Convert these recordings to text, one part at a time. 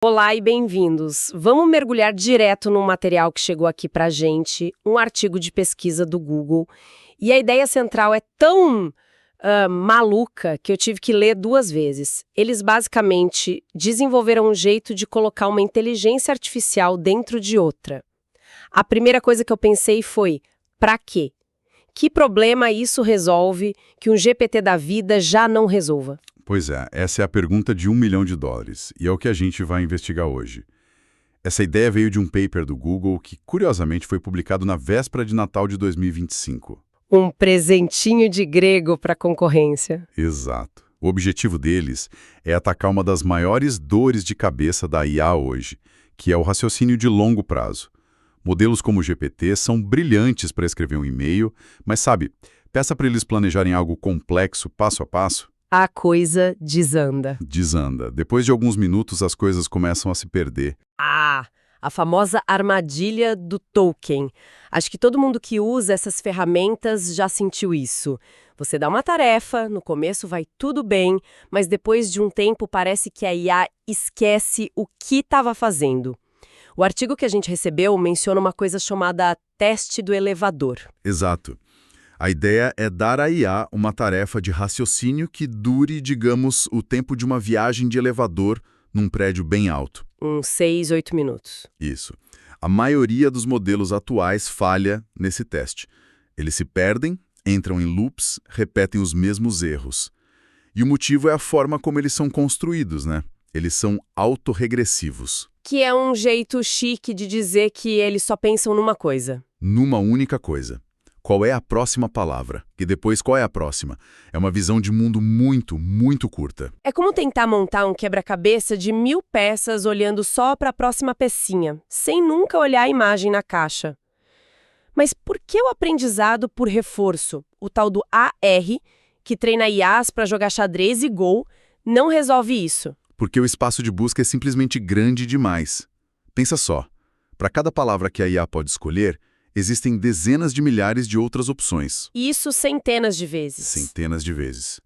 Olá e bem-vindos. Vamos mergulhar direto num material que chegou aqui pra gente, um artigo de pesquisa do Google. E a ideia central é tão maluca que eu tive que ler duas vezes. Eles basicamente desenvolveram um jeito de colocar uma inteligência artificial dentro de outra. A primeira coisa que eu pensei foi, pra quê? Que problema isso resolve que um GPT da vida já não resolva? Pois é, essa é a pergunta de $1 milhão, e é o que a gente vai investigar hoje. Essa ideia veio de um paper do Google que, curiosamente, foi publicado na véspera de Natal de 2025. Um presentinho de grego para a concorrência. Exato. O objetivo deles é atacar uma das maiores dores de cabeça da IA hoje, que é o raciocínio de longo prazo. Modelos como o GPT são brilhantes para escrever um e-mail, mas sabe, peça para eles planejarem algo complexo, passo a passo. A coisa desanda. Desanda. Depois de alguns minutos, as coisas começam a se perder. Ah, a famosa armadilha do Tolkien. Acho que todo mundo que usa essas ferramentas já sentiu isso. Você dá uma tarefa, no começo vai tudo bem, mas depois de um tempo parece que a IA esquece o que estava fazendo. O artigo que a gente recebeu menciona uma coisa chamada teste do elevador. Exato. A ideia é dar à IA uma tarefa de raciocínio que dure, digamos, o tempo de uma viagem de elevador num prédio bem alto. Uns 6, 8 minutos. Isso. A maioria dos modelos atuais falha nesse teste. Eles se perdem, entram em loops, repetem os mesmos erros. E o motivo é a forma como eles são construídos, né? Eles são autorregressivos. Que é um jeito chique de dizer que eles só pensam numa coisa. Numa única coisa. Qual é a próxima palavra? E depois, qual é a próxima? É uma visão de mundo muito, muito curta. É como tentar montar um quebra-cabeça de 1000 peças olhando só para a próxima pecinha, sem nunca olhar a imagem na caixa. Mas por que o aprendizado por reforço, o tal do AR, que treina IAs para jogar xadrez e Go, não resolve isso? Porque o espaço de busca é simplesmente grande demais. Pensa só, para cada palavra que a IA pode escolher, existem dezenas de milhares de outras opções. Isso centenas de vezes. Centenas de vezes.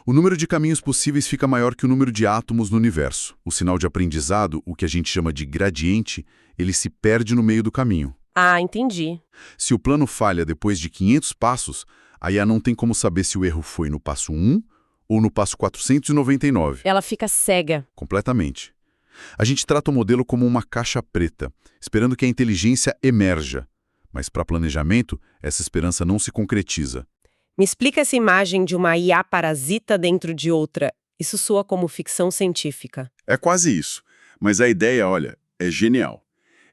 O número de caminhos possíveis fica maior que o número de átomos no universo. O sinal de aprendizado, o que a gente chama de gradiente, ele se perde no meio do caminho. Ah, entendi. Se o plano falha depois de 500 passos, a IA não tem como saber se o erro foi no passo 1 ou no passo 499. Ela fica cega. Completamente. A gente trata o modelo como uma caixa preta, esperando que a inteligência emerja. Mas para planejamento, essa esperança não se concretiza. Me explica essa imagem de uma IA parasita dentro de outra. Isso soa como ficção científica. É quase isso. Mas a ideia, olha, é genial.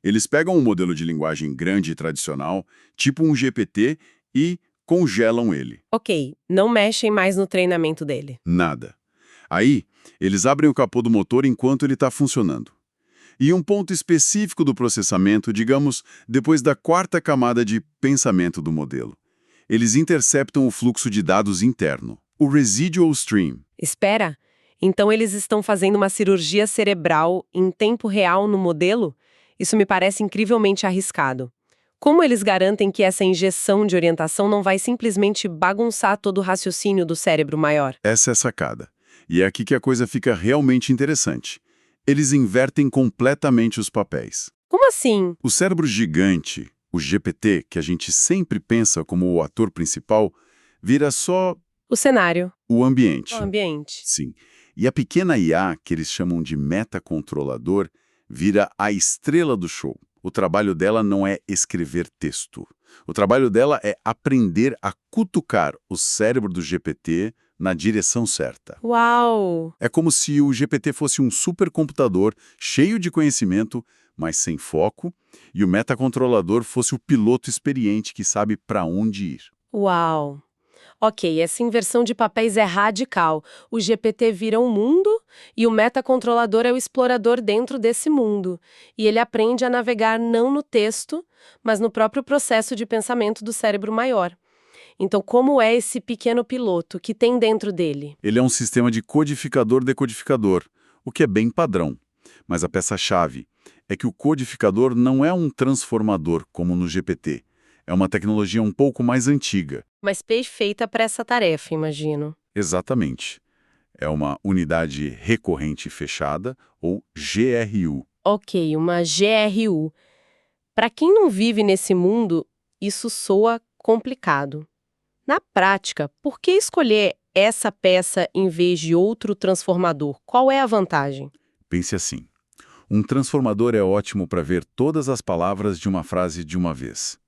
Eles pegam um modelo de linguagem grande e tradicional, tipo um GPT, e congelam ele. Ok, não mexem mais no treinamento dele. Nada. Aí, eles abrem o capô do motor enquanto ele está funcionando. E um ponto específico do processamento, digamos, depois da quarta camada de pensamento do modelo. Eles interceptam o fluxo de dados interno, o residual stream. Espera, então eles estão fazendo uma cirurgia cerebral em tempo real no modelo? Isso me parece incrivelmente arriscado. Como eles garantem que essa injeção de orientação não vai simplesmente bagunçar todo o raciocínio do cérebro maior? Essa é a sacada. E é aqui que a coisa fica realmente interessante. Eles invertem completamente os papéis. Como assim? O cérebro gigante, o GPT, que a gente sempre pensa como o ator principal, vira só O cenário. o ambiente. O ambiente. Sim. E a pequena IA, que eles chamam de metacontrolador, vira a estrela do show. O trabalho dela não é escrever texto. O trabalho dela é aprender a cutucar o cérebro do GPT na direção certa. Uau! É como se o GPT fosse um supercomputador cheio de conhecimento, mas sem foco, e o metacontrolador fosse o piloto experiente que sabe para onde ir. Uau! Ok, essa inversão de papéis é radical. O GPT vira um mundo e o metacontrolador é o explorador dentro desse mundo. E ele aprende a navegar não no texto, mas no próprio processo de pensamento do cérebro maior. Então, como é esse pequeno piloto que tem dentro dele? Ele é um sistema de codificador-decodificador, o que é bem padrão. Mas a peça-chave é que o codificador não é um transformador, como no GPT. É uma tecnologia um pouco mais antiga. Mas perfeita para essa tarefa, imagino. Exatamente. É uma unidade recorrente fechada, ou GRU. Ok, uma GRU. Para quem não vive nesse mundo, isso soa complicado. Na prática, por que escolher essa peça em vez de outro transformador? Qual é a vantagem? Pense assim. Um transformador é ótimo para ver todas as palavras de uma frase de uma vez.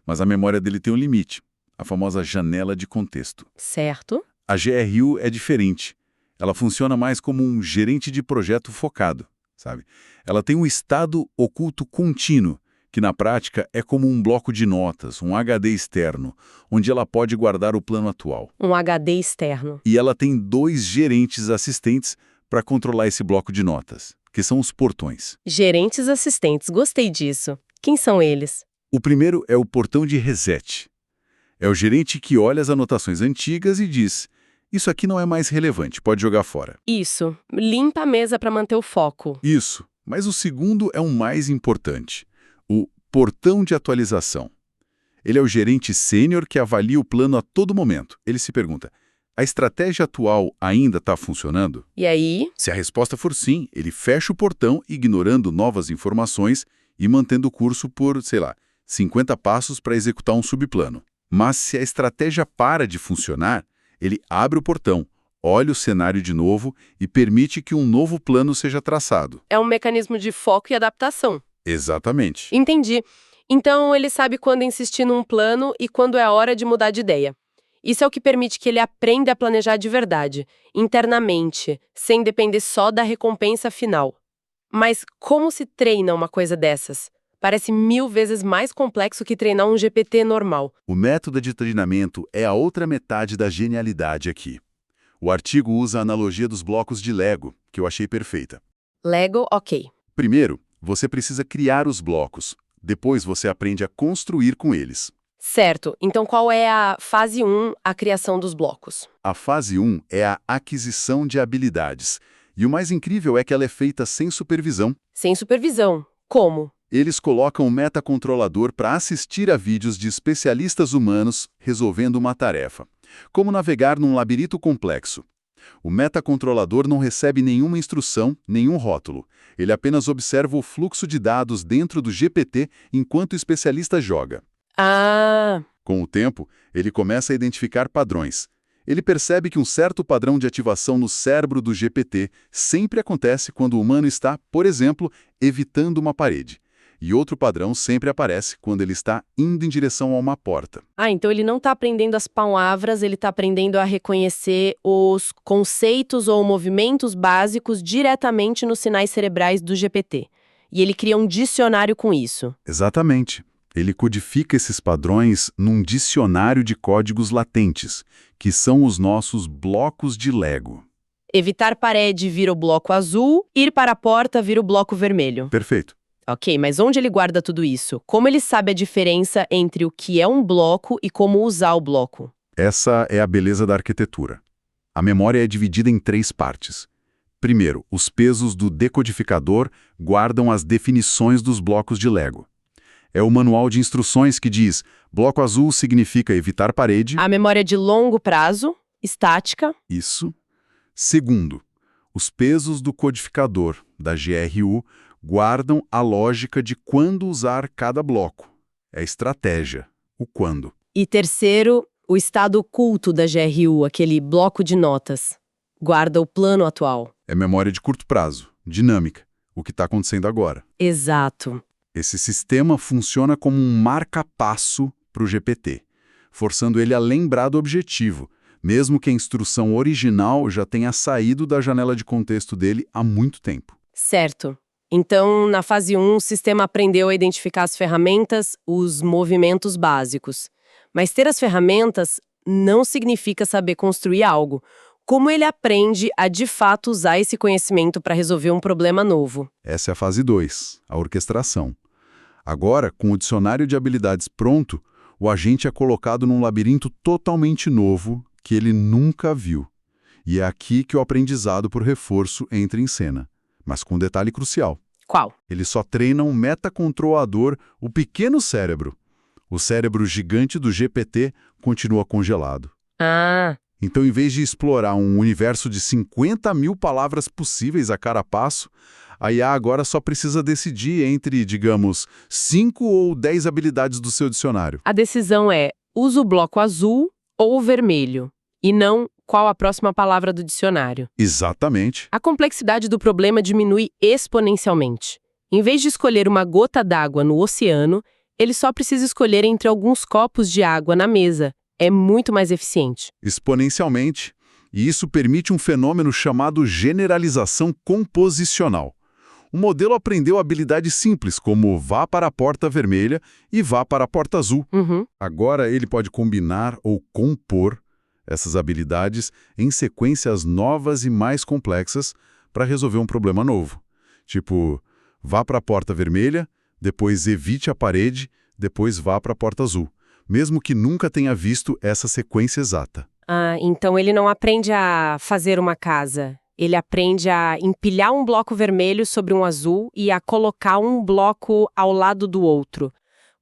Mas a memória dele tem um limite, a famosa janela de contexto. Certo? A GRU é diferente. Ela funciona mais como um gerente de projeto focado, sabe? Ela tem um estado oculto contínuo, que na prática é como um bloco de notas, um HD externo, onde ela pode guardar o plano atual. Um HD externo. E ela tem 2 gerentes assistentes para controlar esse bloco de notas, que são os portões. Gerentes assistentes, gostei disso. Quem são eles? O primeiro é o portão de reset. É o gerente que olha as anotações antigas e diz: isso aqui não é mais relevante, pode jogar fora. Isso, limpa a mesa para manter o foco. Isso, mas o segundo é o mais importante, o portão de atualização. Ele é o gerente sênior que avalia o plano a todo momento. Ele se pergunta: a estratégia atual ainda está funcionando? E aí? Se a resposta for sim, ele fecha o portão, ignorando novas informações e mantendo o curso por, 50 passos para executar um subplano. Mas se a estratégia para de funcionar, ele abre o portão, olha o cenário de novo e permite que um novo plano seja traçado. É um mecanismo de foco e adaptação. Exatamente. Entendi. Então ele sabe quando insistir num plano e quando é a hora de mudar de ideia. Isso é o que permite que ele aprenda a planejar de verdade, internamente, sem depender só da recompensa final. Mas como se treina uma coisa dessas? Parece 1000 vezes mais complexo que treinar um GPT normal. O método de treinamento é a outra metade da genialidade aqui. O artigo usa a analogia dos blocos de Lego, que eu achei perfeita. Lego, ok. Primeiro, você precisa criar os blocos. Depois você aprende a construir com eles. Certo. Então qual é a fase 1, a criação dos blocos? A fase 1 é a aquisição de habilidades. E o mais incrível é que ela é feita sem supervisão. Sem supervisão. Como? Eles colocam um metacontrolador para assistir a vídeos de especialistas humanos resolvendo uma tarefa. Como navegar num labirinto complexo. O metacontrolador não recebe nenhuma instrução, nenhum rótulo. Ele apenas observa o fluxo de dados dentro do GPT enquanto o especialista joga. Ah, Com o tempo, ele começa a identificar padrões. Ele percebe que um certo padrão de ativação no cérebro do GPT sempre acontece quando o humano está, por exemplo, evitando uma parede. E outro padrão sempre aparece quando ele está indo em direção a uma porta. então ele não está aprendendo as palavras, ele está aprendendo a reconhecer os conceitos ou movimentos básicos diretamente nos sinais cerebrais do GPT. E ele cria um dicionário com isso. Exatamente. Ele codifica esses padrões num dicionário de códigos latentes, que são os nossos blocos de Lego. Evitar parede vira o bloco azul, ir para a porta vira o bloco vermelho. Perfeito. Ok, mas onde ele guarda tudo isso? Como ele sabe a diferença entre o que é um bloco e como usar o bloco? Essa é a beleza da arquitetura. A memória é dividida em 3 partes. Primeiro, os pesos do decodificador guardam as definições dos blocos de Lego. É o manual de instruções que diz: bloco azul significa evitar parede. A memória de longo prazo, estática. Isso. Segundo, os pesos do codificador, da GRU, guardam a lógica de quando usar cada bloco. É estratégia, o quando. E terceiro, o estado oculto da GRU, aquele bloco de notas. Guarda o plano atual. É memória de curto prazo, dinâmica, o que está acontecendo agora. Exato. Esse sistema funciona como um marca-passo para o GPT, forçando ele a lembrar do objetivo, mesmo que a instrução original já tenha saído da janela de contexto dele há muito tempo. Certo. Então, na fase 1, o sistema aprendeu a identificar as ferramentas, os movimentos básicos. Mas ter as ferramentas não significa saber construir algo. Como ele aprende a, de fato, usar esse conhecimento para resolver um problema novo? Essa é a fase 2, a orquestração. Agora, com o dicionário de habilidades pronto, o agente é colocado num labirinto totalmente novo que ele nunca viu. E é aqui que o aprendizado por reforço entra em cena. Mas com um detalhe crucial. Qual? Ele só treina um metacontrolador, o pequeno cérebro. O cérebro gigante do GPT continua congelado. Ah, Então, em vez de explorar um universo de 50 mil palavras possíveis a cada passo, a IA agora só precisa decidir entre, digamos, 5 ou 10 habilidades do seu dicionário. A decisão é: usa o bloco azul ou o vermelho, e não qual a próxima palavra do dicionário. Exatamente. A complexidade do problema diminui exponencialmente. Em vez de escolher uma gota d'água no oceano, ele só precisa escolher entre alguns copos de água na mesa. É muito mais eficiente. Exponencialmente, e isso permite um fenômeno chamado generalização composicional. O modelo aprendeu habilidades simples, como vá para a porta vermelha e vá para a porta azul. Agora ele pode combinar ou compor essas habilidades em sequências novas e mais complexas para resolver um problema novo. Tipo, vá para a porta vermelha, depois evite a parede, depois vá para a porta azul, mesmo que nunca tenha visto essa sequência exata. Ah, então ele não aprende a fazer uma casa. Ele aprende a empilhar um bloco vermelho sobre um azul e a colocar um bloco ao lado do outro.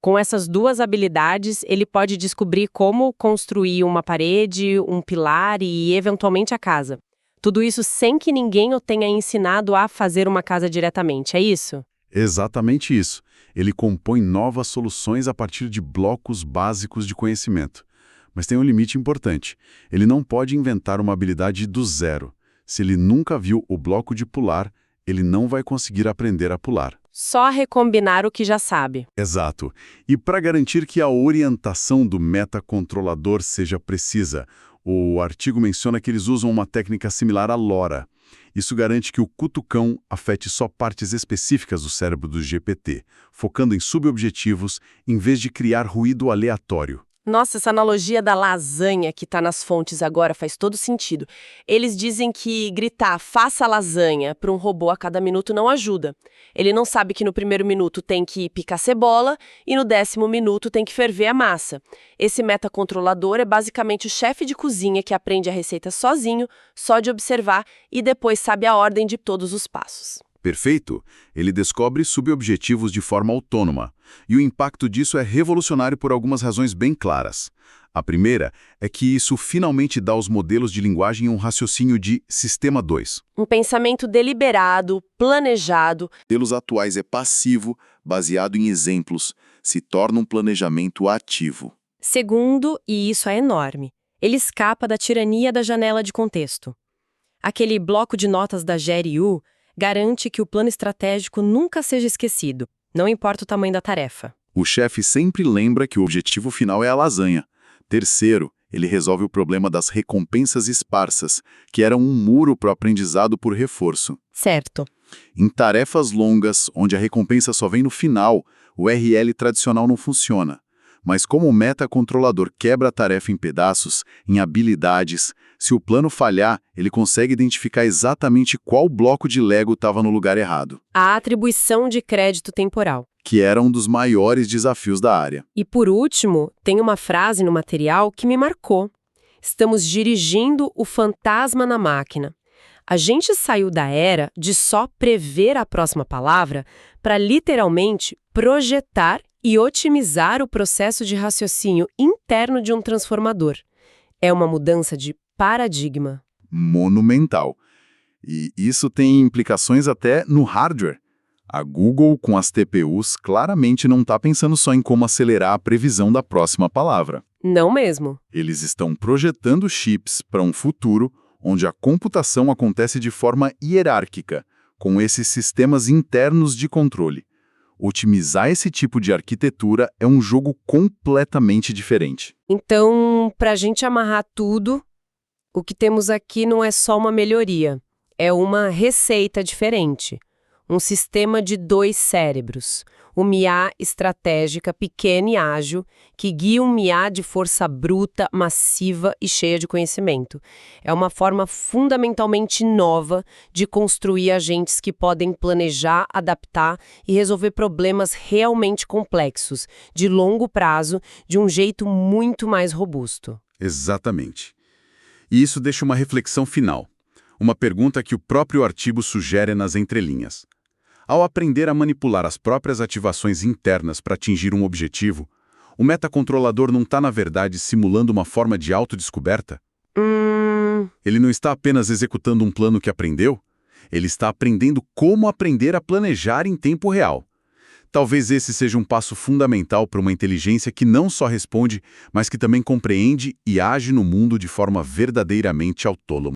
Com essas duas habilidades, ele pode descobrir como construir uma parede, um pilar e, eventualmente, a casa. Tudo isso sem que ninguém o tenha ensinado a fazer uma casa diretamente, é isso? Exatamente isso. Ele compõe novas soluções a partir de blocos básicos de conhecimento. Mas tem um limite importante. Ele não pode inventar uma habilidade do zero. Se ele nunca viu o bloco de pular, ele não vai conseguir aprender a pular. Só recombinar o que já sabe. Exato. E para garantir que a orientação do metacontrolador seja precisa, o artigo menciona que eles usam uma técnica similar à LoRa. Isso garante que o cutucão afete só partes específicas do cérebro do GPT, focando em subobjetivos em vez de criar ruído aleatório. Nossa, essa analogia da lasanha que tá nas fontes agora faz todo sentido. Eles dizem que gritar "faça lasanha" para um robô a cada minuto não ajuda. Ele não sabe que no primeiro minuto tem que picar cebola e no 10º minuto tem que ferver a massa. Esse metacontrolador é basicamente o chefe de cozinha que aprende a receita sozinho, só de observar, e depois sabe a ordem de todos os passos. Perfeito. Ele descobre subobjetivos de forma autônoma. E o impacto disso é revolucionário por algumas razões bem claras. A primeira é que isso finalmente dá aos modelos de linguagem um raciocínio de sistema 2. Um pensamento deliberado, planejado. Modelos atuais é passivo, baseado em exemplos, se torna um planejamento ativo. Segundo, e isso é enorme, ele escapa da tirania da janela de contexto. Aquele bloco de notas da GRU garante que o plano estratégico nunca seja esquecido, não importa o tamanho da tarefa. O chefe sempre lembra que o objetivo final é a lasanha. Terceiro, ele resolve o problema das recompensas esparsas, que eram um muro para o aprendizado por reforço. Certo. Em tarefas longas, onde a recompensa só vem no final, o RL tradicional não funciona. Mas como o metacontrolador quebra a tarefa em pedaços, em habilidades, se o plano falhar, ele consegue identificar exatamente qual bloco de Lego estava no lugar errado. A atribuição de crédito temporal. Que era um dos maiores desafios da área. E por último, tem uma frase no material que me marcou. Estamos dirigindo o fantasma na máquina. A gente saiu da era de só prever a próxima palavra para literalmente projetar e otimizar o processo de raciocínio interno de um transformador. É uma mudança de paradigma. Monumental. E isso tem implicações até no hardware. A Google, com as TPUs, claramente não está pensando só em como acelerar a previsão da próxima palavra. Não mesmo. Eles estão projetando chips para um futuro onde a computação acontece de forma hierárquica, com esses sistemas internos de controle. Otimizar esse tipo de arquitetura é um jogo completamente diferente. Então, para a gente amarrar tudo, o que temos aqui não é só uma melhoria, é uma receita diferente. Um sistema de 2 cérebros. Uma IA estratégica, pequena e ágil, que guia um IA de força bruta, massiva e cheia de conhecimento. É uma forma fundamentalmente nova de construir agentes que podem planejar, adaptar e resolver problemas realmente complexos, de longo prazo, de um jeito muito mais robusto. Exatamente. E isso deixa uma reflexão final. Uma pergunta que o próprio artigo sugere nas entrelinhas. Ao aprender a manipular as próprias ativações internas para atingir um objetivo, o metacontrolador não está, na verdade, simulando uma forma de autodescoberta? Ele não está apenas executando um plano que aprendeu, ele está aprendendo como aprender a planejar em tempo real. Talvez esse seja um passo fundamental para uma inteligência que não só responde, mas que também compreende e age no mundo de forma verdadeiramente autônoma.